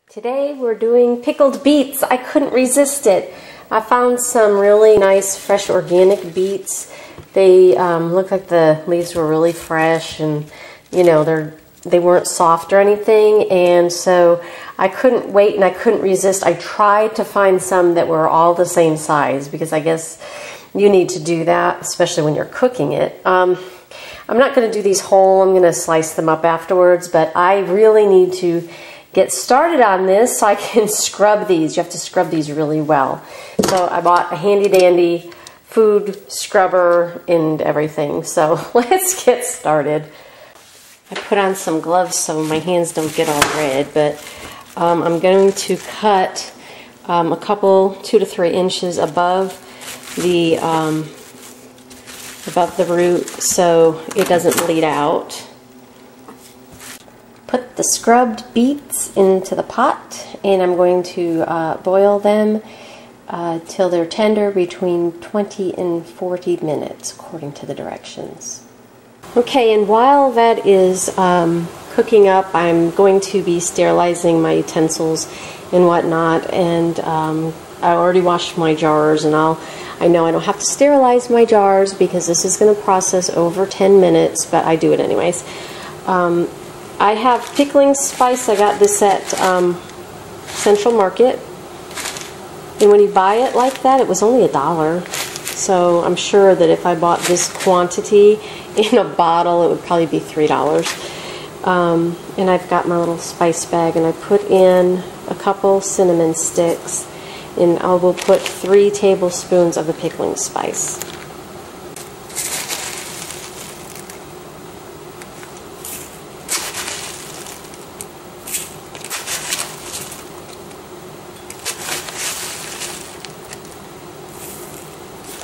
Today we're doing pickled beets. I couldn't resist it. I found some really nice fresh organic beets. They look like the leaves were really fresh, and you know they weren't soft or anything, and so I couldn't wait and I couldn't resist. I tried to find some that were all the same size because I guess you need to do that, especially when you're cooking it. I'm not going to do these whole. I'm going to slice them up afterwards, but I really need to get started on this so I can scrub these. You have to scrub these really well. So I bought a handy dandy food scrubber and everything. So let's get started. I put on some gloves so my hands don't get all red, but I'm going to cut a couple 2 to 3 inches above the root so it doesn't bleed out. Put the scrubbed beets into the pot, and I'm going to boil them till they're tender, between 20 and 40 minutes according to the directions. Okay, and while that is cooking up, I'm going to be sterilizing my utensils and whatnot, and I already washed my jars, and I know I don't have to sterilize my jars because this is going to process over 10 minutes, but I do it anyways. I have pickling spice. I got this at Central Market, and when you buy it like that, it was only $1. So I'm sure that if I bought this quantity in a bottle, it would probably be $3. And I've got my little spice bag, and I put in a couple cinnamon sticks, and I will put 3 tablespoons of the pickling spice.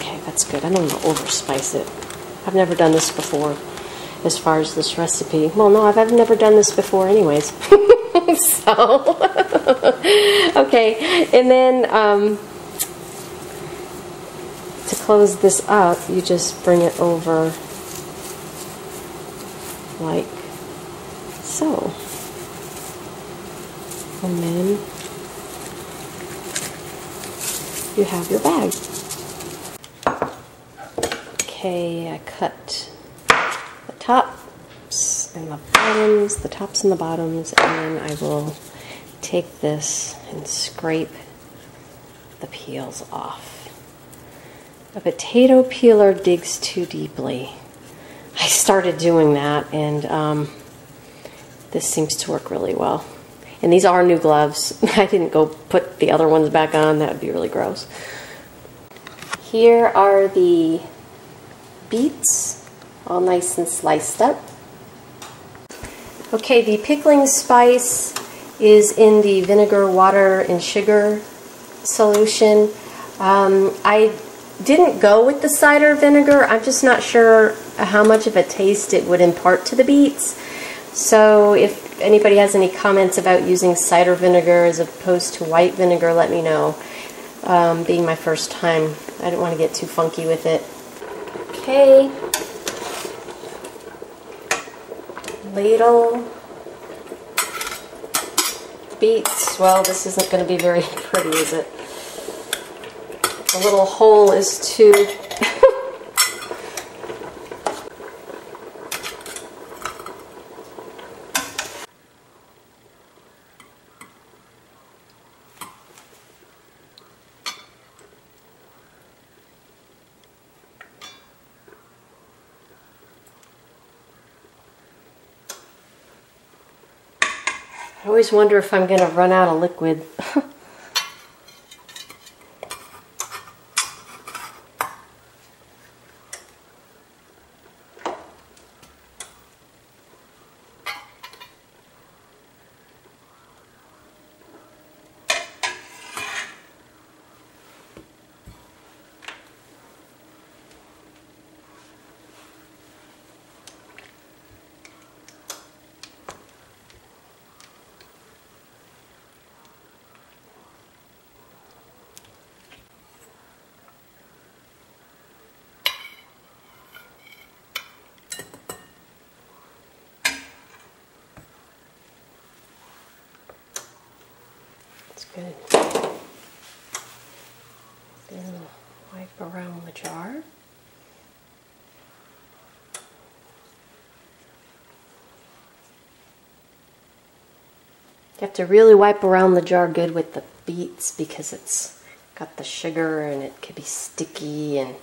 Okay, that's good. I don't want to overspice it. I've never done this before as far as this recipe. Well, no, I've never done this before anyways. So, okay, and then to close this up, you just bring it over like so. And then you have your bag. Okay, I cut the tops and the bottoms, and then I will take this and scrape the peels off. A potato peeler digs too deeply. I started doing that, and this seems to work really well. And these are new gloves. I didn't go put the other ones back on. That would be really gross. Here are the beets, all nice and sliced up. Okay, the pickling spice is in the vinegar, water, and sugar solution. I didn't go with the cider vinegar. I'm just not sure how much of a taste it would impart to the beets. So if anybody has any comments about using cider vinegar as opposed to white vinegar, let me know. Being my first time, I didn't want to get too funky with it. Okay. Ladle. Beets. Well, this isn't going to be very pretty, is it? The little hole is too... I always wonder if I'm going to run out of liquid. That's good. Then wipe around the jar. You have to really wipe around the jar good with the beets because it's got the sugar and it could be sticky and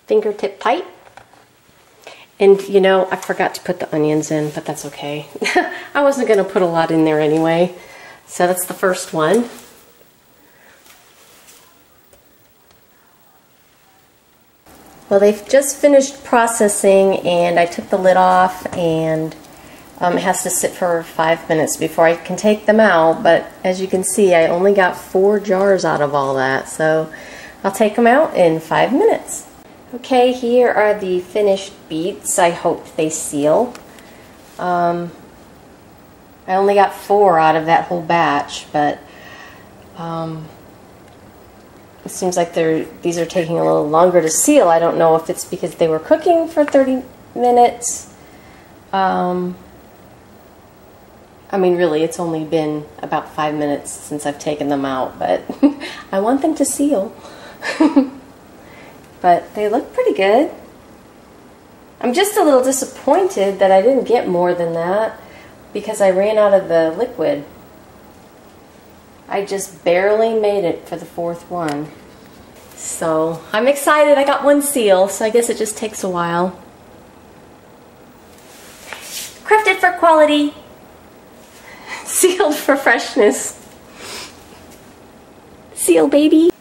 fingertip tight. And you know, I forgot to put the onions in, but that's okay. I wasn't going to put a lot in there anyway. So that's the first one. Well, they've just finished processing and I took the lid off, and it has to sit for 5 minutes before I can take them out. But as you can see, I only got 4 jars out of all that. So I'll take them out in 5 minutes. Okay, here are the finished beets. I hope they seal. I only got 4 out of that whole batch, but it seems like these are taking a little longer to seal. I don't know if it's because they were cooking for 30 minutes. I mean, really, it's only been about 5 minutes since I've taken them out, but I want them to seal. But they look pretty good. I'm just a little disappointed that I didn't get more than that because I ran out of the liquid. I just barely made it for the 4th one. So I'm excited. I got 1 seal, so I guess it just takes a while. Crafted for quality. Sealed for freshness. Seal, baby.